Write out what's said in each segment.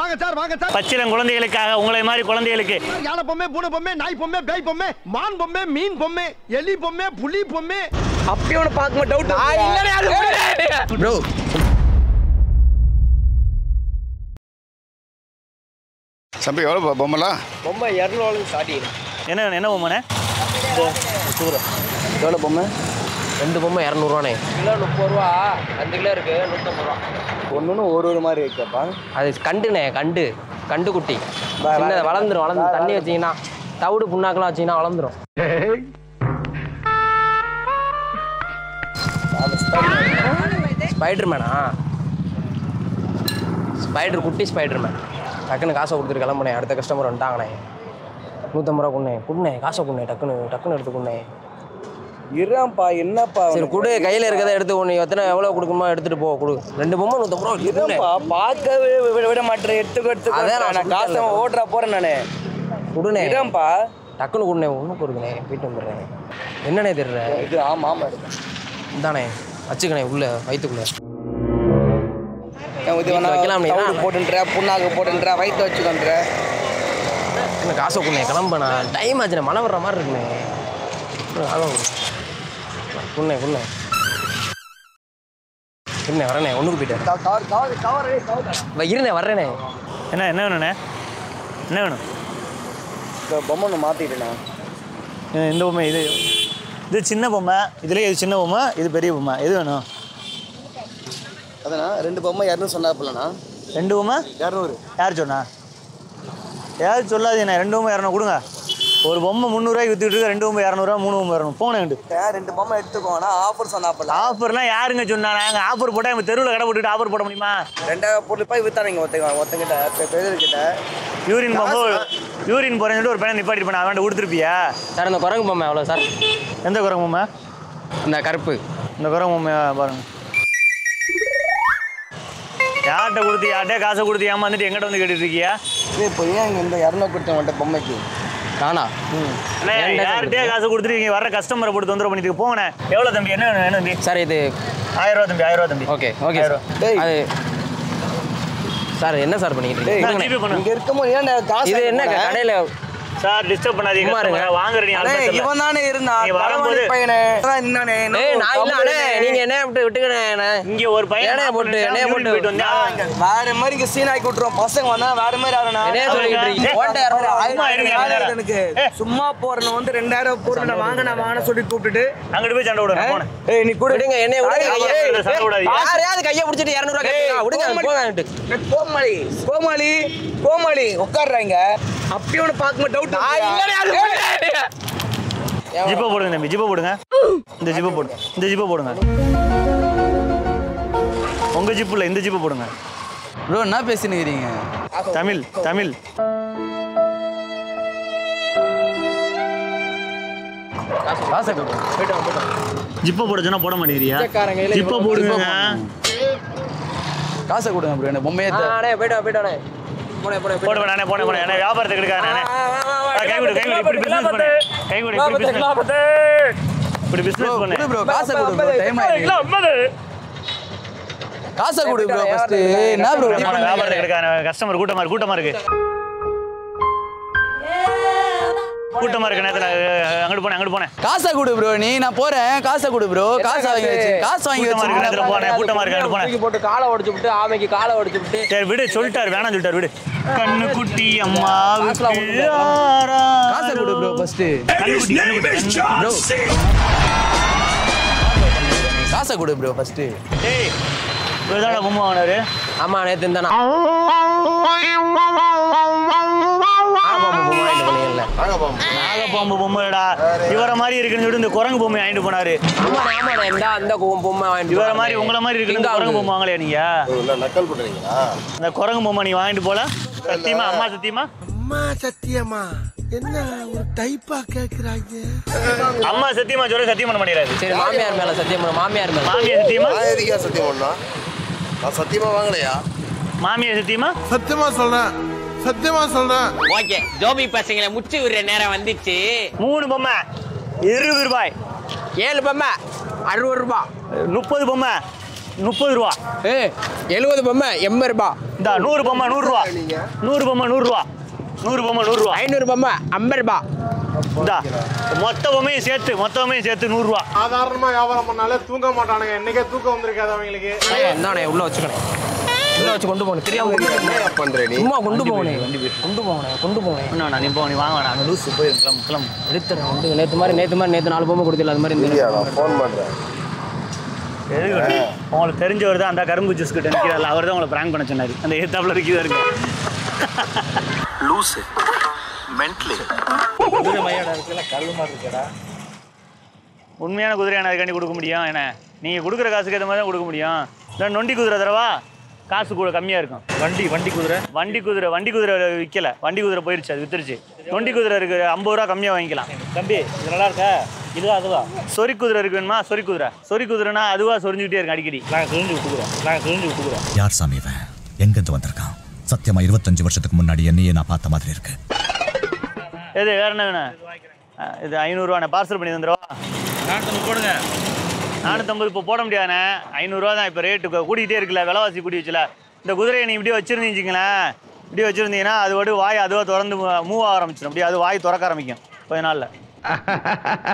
வாங்க சார் வாங்க சார். பச்சிளம் குழந்தைகளுக்காக உங்களை மாதிரி குழந்தைகளுக்கு யானை பொம்மை, பூனை பொம்மை, நாய் பொம்மை, பேய் பொம்மை, மான் பொம்மை, மீன் பொம்மை, எலி பொம்மை, புலி பொம்மை. அப்படியே ஒன்று பார்க்கும்போது டவுட் ப்ரோ. சம்பி எவ்வளோ பொம்மைலாம்? பொம்மை 200 ஸ்டார்டிங். என்ன பொம்மைண்ணே? எவ்வளோ பொம்மை? 2 பொம்மை 200 கிலோ 30 ரூபா. 2 கிலோ இருக்கு 150 ரூபா. ஒன்று ஒரு மாதிரி இருக்கப்பா. அது கண்டுண்ணே, கண்டு குட்டி சின்னதை வளர்ந்துடும். தண்ணி வச்சிங்கன்னா தவிடு புண்ணாக்கெல்லாம் வச்சிங்கன்னா வளர்ந்துடும். ஸ்பைடர் மேனா? குட்டி ஸ்பைடர் மேன். டக்குன்னு காசை கொடுத்துட்டு கிளம்புனேன். அடுத்த கஸ்டமர் வந்துட்டாங்கண்ணே. 150 ரூபா கொடுண்ணே. காசை கொடுண்ணே. டக்குன்னு எடுத்துக்கொண்ணே. இருப்பா என்னப்பா சரி கொடு. கையில் இருக்கிறத எடுத்து ஒன்று எவ்வளோ கொடுக்கணுமோ எடுத்துகிட்டு போ. கொடு. 2 பொம்மை 150 ரூபா. இருப்பா பார்க்கவே விட மாட்டேன். எடுத்துக்க அதான் நான் காசை ஓட்டுறா போகிறேன் நானே. கொடுண்ணே. இருப்பா டக்குன்னு கொடுண்ணே. ஒன்றும் கொடுக்குண்ணே. போயிட்டு வந்துடுறேன். என்னண்ணே தெரியுற இது? ஆமாம் எடுப்பேன். இந்தாண்ணே வச்சுக்கண்ணே. உள்ள வயிற்றுக்குள்ளே வைக்கலாம். போட்டுன்ற புண்ணாக்கு போட்டுன்ற வயிற்று வச்சுக்கன்ற. என்ன காசை கொடுண்ணே. கிளம்பண்ணா. டைம் ஆச்சுண்ணே. மழை வர்ற மாதிரி இருக்குண்ணே. குண்ணே வரேண்ணே. ஒன்றுக்கு போயிட்டேன். இருண்ணே வர்றேண்ணே. என்ன வேணுண்ணே? என்ன வேணும்? இந்த பொம்மை ஒன்று மாற்றிட்டேண்ணா. இந்த பொம்மை இது சின்ன பொம்மை. இதுலேயே இது சின்ன பொம்மை, இது பெரிய பொம்மை. எது வேணும்? அதண்ணா 2 பொம்மை 200 சொன்னாப்பில்லண்ணா. 2 பொம்மை 200. யார் சொன்னா? யாரும் சொல்லாதீண்ணே. 2 பொம்மை 200 கொடுங்க. ஒரு பொம்மை 300 ரூபாய்க்கு வித்துட்டு இருக்க. 2 பொம்மை 200 ரூபா, 3 பொம்மை 200. போனேன் 2 பொம்மை எடுத்துக்கோண்ணா. ஆஃபர் சொன்னாப்பில்ல. ஆஃபர்லாம் யாருங்க சொன்னா? நாங்கள் ஆஃபர் போட்டால் எங்கள் தெருவில் கடை போட்டுட்டு ஆஃபர் போட முடியுமா? 2000 பொருள் போய் வித்தானீங்க ஒருத்தங்கிட்ட பெரியர்கிட்ட. யூரின் போகிறேன்னு சொல்லிட்டு ஒரு பையனை நிப்பாட்டி பண்ண அவன் கொடுத்துருப்பியா? சார் இந்த குரங்கு பொம்மை எவ்வளோ சார்? எந்த குரங்கு பொம்மை? இந்த கருப்பு. இந்த குரங்கு பொம்மை பாருங்க. யார்கிட்ட காசை கொடுத்து ஏமாந்துட்டு எங்கிட்ட வந்து கேட்டுட்டு இருக்கியா? இப்போ ஏன் இந்த 200 கொடுத்தேன் உன்ட்ட பொம்மைக்கு? நானா? யார்கிட்டயே காசு கொடுத்துருக்கீங்க? வர்ற கஸ்டமரை போட்டு தொந்தரவு பண்ணிட்டு போங்கண்ணே. எவ்வளோ தம்பி? என்ன வேணும் தம்பி? சார் இது 1000 ரூபா தம்பி. 1000 ரூபா தம்பி. ஓகே அது சார் என்ன சார் பண்ணிக்கிட்டு இருக்கீங்க? இங்கே இருக்கும்போது ஏன் காசு? இது என்ன கடையில் சார் டிஸ்டர்ப் பண்ணாதீங்க. வாங்குறீங்க. இவன் தானே இருந்தா வரும்போது பையனே இருந்தானே. நீங்க என்ன விட்டுக்கணே. இங்க ஒரு பையனை போட்டு போயிட்டு வந்தா வேற மாதிரி இங்க சீன் ஆக்கி விட்டுறோம். பசங்க வந்தா வேற மாதிரி ஆகணும். எனக்கு சும்மா போறேன் வந்து 2000 பொருள் வாங்கின சொல்லி கூப்பிட்டுட்டு அங்கிட்டு போய் சண்டை விடுறேன். நீ கூட என்ன யாரையாவது கையை பிடிச்சிட்டு 200 ரூபா. கோமாளி உட்காடுறாங்க. அப்படி ஒன்று பார்க்கும்போது டவுட். ஜிப்பை போடுங்க தம்பி. ஜிப்பை போடுங்க. இந்த ஜிப்பை போடுங்க. உங்க ஜிப்பு இல்லை, இந்த ஜிப்பை போடுங்க. ப்ரோ என்ன பேசினுக்கிறீங்க? தமிழ் ஜிப்பை போட சொன்னா போட மாட்டேங்கிறியா? ஜிப்பை போடுங்க. காசை கொடுங்க ப்ரோ. என்ன பொம்மையே போயிட்டோம். போனேன் வியாபாரத்துக்கு எடுக்கானே. இப்படி பிசினஸ் பண்ணு ப்ரோ. காசை கொடு ப்ரோ. டைம் ஆயிடுச்சு. காசை கொடு ப்ரோ ஃபர்ஸ்ட். என்ன ப்ரோ வியாபாரத்துக்கு எடுக்கானே. கஸ்டமர் கூட்டமா இருக்கு. கூட்டமா இருக்க நேரத்துல அங்கிட்டு போனேன். காசை கொடு ப்ரோ. நான் போறேன். காசை கொடு ப்ரோ. காசு வாங்கி வச்சு போனேன். கூட்டமா இருக்க போட்டு காலை உடைச்சு விட்டு ஆமைக்கு காலை உடைச்சு விட்டு. சரி விடு. சொல்லிட்டாரு வேணாம் சொல்லிட்டாரு. விடு. கண்ணு குட்டி அம்மா காசை கொடு ப்ரோ ஃபர்ஸ்ட். ப்ரோ காசை கொடு ப்ரோ ஃபர்ஸ்ட். ஏய் இவர்தான பொம்மை வாங்கினாரு? ஆமா நேத்து இருந்தானா. நாகப்பாம்பு பொம்மைடா. இவரை மாதிரி இருக்குன்னு சொல்லிட்டு இந்த குரங்கு பொம்மை வாங்கிட்டு போனாரு. இவரை மாதிரி உங்களை மாதிரி இருக்குன்னு குரங்கு பொம்மை வாங்கலையா நீங்க? நக்கல் பண்றீங்களா? இந்த குரங்கு பொம்மை நீ வாங்கிட்டு போல? சத்தியமா? அம்மா சத்தியமா என்ன ஒரு டைப்பா கேக்குறாங்க? அம்மா சத்தியமா சொல்ல சத்தியம் பண்ண மாட்டேங்கிறாரு. சரி மாமியார் மேல சத்தியம் பண்ண. மாமியார் சத்தியமா? எதுக்கா சத்தியம் பண்ணா? நான் சத்தியமா வாங்கலையா? மாமியார் சத்தியமா? சத்தியமா சொல்றேன். ஓகே ஜோபி பசங்களை முச்சு விடுற நேரம் வந்துச்சு. 3 பொம்மை 20 ரூபாய். 7 பொம்மை 60 ரூபாய். 30 பொம்மை 30 ரூபா. 70 பொம்மை 80 ரூபாய். இந்த 100 பொம்மை 100 ரூபா 100 பொம்மை 100 ரூபா 100 பொம்மை 100 ரூபா 500 பொம்மை 50 ரூபாய். இந்தா மொத்த பொம்மையும் சேர்த்து 100 ரூபா. சாதாரணமா வியாபாரம் பண்ணாலே தூங்க மாட்டானுங்க. இன்னைக்கே தூக்கம் வந்திருக்காது அவங்களுக்கு. இந்தானே உள்ள வச்சுக்கணே. உள்ள வச்சு கொண்டு போகணும். தெரியாம என்ன பண்ற நீ? சும்மா கொண்டு போகணும். கொண்டு போகணும். இன்னும் நீ போ, நீ வாங்க நான் லூசு போய் கிளம்பு. எடுத்துறேன். வந்து நேத்து மாதிரி 4 பொம்மை கொடுத்தில அது மாதிரி இந்த ஃபோன் பண்றேன். எதுக்கு உங்களுக்கு தெரிஞ்சவர் தான் அந்த கரும்பு ஜூஸ் கிட்ட நிற்கிறாள். அவர் தான் உங்களை பிராங்க் பண்ண சொன்னார். அந்த ஏத்தாப்புல இருக்கு லூசு மென்ட்லி குதிரை மையோட இருக்குல்ல கல்லு மாதிரி இருக்கடா. உண்மையான குதிரையான அதுக்காண்டி கொடுக்க முடியும். ஏன்னா நீங்கள் கொடுக்குற காசுக்கு ஏற்ற மாதிரி தான் கொடுக்க முடியும். இல்லை நொண்டி குதிரை தரவா காசு கூட கம்மியாக இருக்கும். வண்டி குதிரை விற்கல. வண்டி குதிரை போயிடுச்சு, அது வித்துருச்சு. நொண்டி குதிரை இருக்கு 50 ரூபா கம்மியாக வாங்கிக்கலாம். தம்பி இது நல்லா இருக்கா? இதுவா அதுவா? சொறி குதிரை இருக்கு வேணுமா? சொறி குதிரைனா அதுவா சொரிஞ்சுக்கிட்டே இருக்கு அடிக்கடி. நாங்கள் தெரிஞ்சு விட்டுக்குறோம். யார் சாமி இவன்? எங்கிருந்து வந்திருக்கான்? சத்தியமா 25 வருஷத்துக்கு முன்னாடி என்னையே நான் பார்த்த மாதிரி இருக்கு. எது வேற என்ன வேணும்? இது 500 ரூபாண்ணே. பார்சல் பண்ணி தந்துடுவா. 450 போடுங்க. 450 இப்போ போட முடியாதுண்ணே. 500 ரூபா தான் இப்போ ரேட்டு கூட்டிகிட்டே இருக்குல்ல, விலைவாசி கூட்டி வச்சுல. இந்த குதிரையை நீ இப்படியே வச்சுருந்தீங்களேன், இப்படி வச்சுருந்தீங்கன்னா அது ஒரு வாய் அதுவாக திறந்து மூவ் ஆரம்பிச்சிடும். அப்படியே அது வாய் திறக்க ஆரம்பிக்கும் கொஞ்ச நாளில்.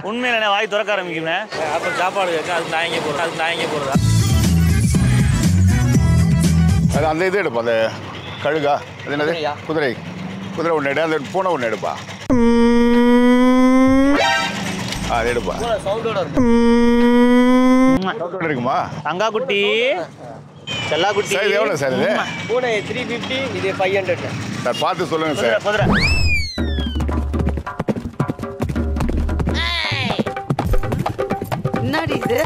உண்மையில வாய் திறக்க ஆரம்பிக்கும்ண்ணே. அப்போ சாப்பாடு கேட்க அதுக்கு நான் இங்கே போடுறதா? அது அந்த இது எடுப்பா, அந்த கழுகா அது என்னது? குதிரை ஒன்று எடு, அந்த பூனை ஒன்று எடுப்பா. அது எடுப்பா. சவுண்டோட இருக்குமா? தங்கா குட்டி செல்லா குட்டி சார் எவ்வளோ சார் இது? பூனை 350, இது 500. சார் பார்த்து சொல்லுங்கள் சார். குதிரை என்னடி இது?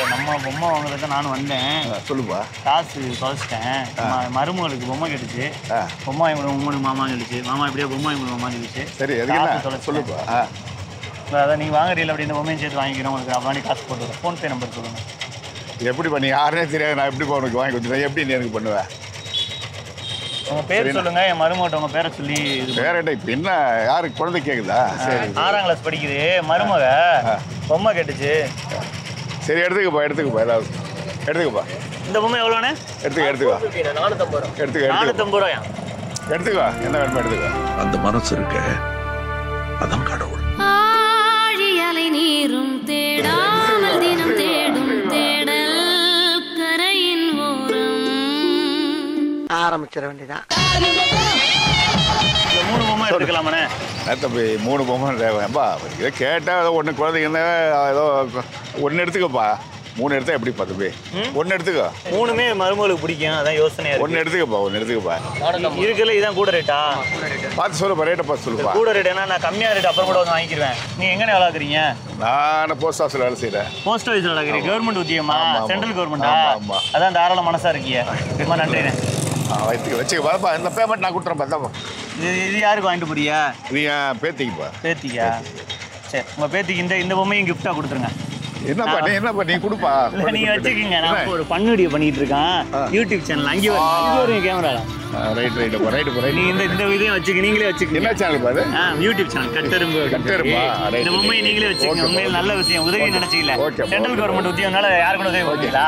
நம்ம பொம்மை வாங்குறதுக்கு நானும் வந்தேன். சொல்லுப்பா. காசு தொலைச்சிட்டேன். மருமகளுக்கு பொம்மை கேட்டுச்சு. பொம்மை வாங்கி கொடுங்க மாமா சொல்லிச்சு. மாமா இப்படியே பொம்மை வாங்கி கொடுங்க மாமா சொல்லிச்சு. சரி எதுக்கு சொல்லுப்பா. அதான் நீங்கள் வாங்குறீங்களா அப்படி இந்த பொம்மையும் சேர்த்து வாங்கிக்கிறோம். உங்களுக்கு அப்படி காசு போட்டுருவேன். ஃபோன்பே நம்பர் சொல்லுங்கள். எப்படி பண்ணி யாருனே தெரியாது. நான் எப்படி உனக்கு வாங்கி கொடுத்துருவேன்? எப்படி நீ எனக்கு பண்ணுவேன்? உங்கள் பேர் சொல்லுங்க. என் மருமகிட்ட உங்கள் பேரை சொல்லி பேரண்ட இப்போ என்ன யாருக்கு குழந்தை கேட்குதா? சரி 6ஆம் கிளாஸ் படிக்குது மருமக. பொம்மை கேட்டுச்சு. சரி எடுத்துக்கப்பா ஏதாவது எடுத்துக்கப்பா. இந்த பொம்மை எவ்வளோண்ணே? எடுத்துக்கோ 450 ரூபா. எடுத்துக்கோ எடுத்துக்கோ. என்ன வேணுமோ எடுத்துக்கோ. அந்த மனசு இருக்க அதான் கடவுள். ஆழியலை நீரும் தேடாமல் தினம் தேடும் தேடல் கரையின் ஓரம். ஆரம்பிச்சிட வேண்டியதான். 3 பொம்மை எடுத்துக்கலாமாண்ணே? தம்பி 3 பொம்மை ஏப்பா இதை கேட்டால் ஏதோ ஒன்று குழந்தைங்க ஏதோ ஒன்று எடுத்துக்கப்பா. 3 எடுத்தா எப்படி தம்பி? 1 எடுத்துக்கோ. 3மே மருமகளுக்கு பிடிக்கும், அதான் யோசனையா. 1 எடுத்துக்கப்பா. இருக்குல்ல இதான் கூட ரேட்டா? பார்த்து சொல்லுப்பா, ரேட்டை பார்த்து சொல்லுப்பா. கூட ரேட் ஏன்னா நான் கம்மியாக ரேட் அப்புறம் கூட வந்து வாங்கிக்கிறேன். நீங்கள் எங்கே வேலை பார்க்குறீங்க? நான் போஸ்ட் ஆஃபீஸில் வேலை செய்கிறேன். போஸ்ட் ஆஃபீஸில் வேலை பார்க்குறீங்க? கவர்மெண்ட் உத்தியமா? சென்ட்ரல் கவர்மெண்டா? ஆமாம். அதான் தாராள மனசாக இருக்கிய. ரொம்ப நன்றிண்ணே. வச்சுக்கப்பா. இந்த பேமெண்ட் நான் கொடுத்துறேன் பார்த்தாப்பா. இது யாருக்கு வாங்கிட்டு போறியா? நீ பேத்திக்குப்பா. பேத்திக்கா? சரி உங்கள் பேத்திக்கு இந்த பொம்மையும் கிஃப்டாக கொடுத்துருங்க. என்னப்பா நீ கொடுப்பா. நீங்க வச்சுக்கோங்க. நான் ஒரு ஃபன் வீடியோ பண்ணிட்டு இருக்கேன் யூடியூப் சேனல். அங்கே ஒரு கேமரா. ரைட் நீ இந்த இதையும் வச்சுக்க. நீங்களே வச்சுக்கோங்க. என்ன சேனல் பாரு? யூடியூப் சேனல் கட்டெரும்பா. இந்த பொம்மையை நீங்களே வச்சுக்கோங்க. உண்மையில் நல்ல விஷயம். உதவி நினைச்சிக்கல. சென்ட்ரல் கவர்மெண்ட் உத்தியோகனால யாருக்கு கூட உதவி பண்ணுறீங்களா?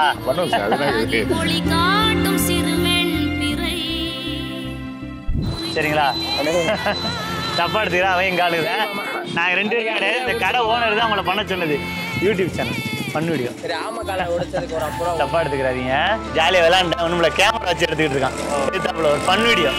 ஒளி காட்டும் சிறுவெண் பிறை. சரிங்களா? தப்பா எடுத்துக்கிறா அவன் எங்க ஆளுங்க. நான் 2 கடை இந்த கடை ஓனர் தான் அவங்கள பண்ண சொன்னது. YouTube channel fun video. சரி ஆமா காலை உடைச்சதுக்கு ஒரு அப்புறம் தப்பா எடுத்துக்கிறாதீங்க. ஜாலியாக விளாண்டேன். ஒன்றும் கேமரா வச்சு எடுத்துக்கிட்டு இருக்கான். ஒரு ஃபன் வீடியோ.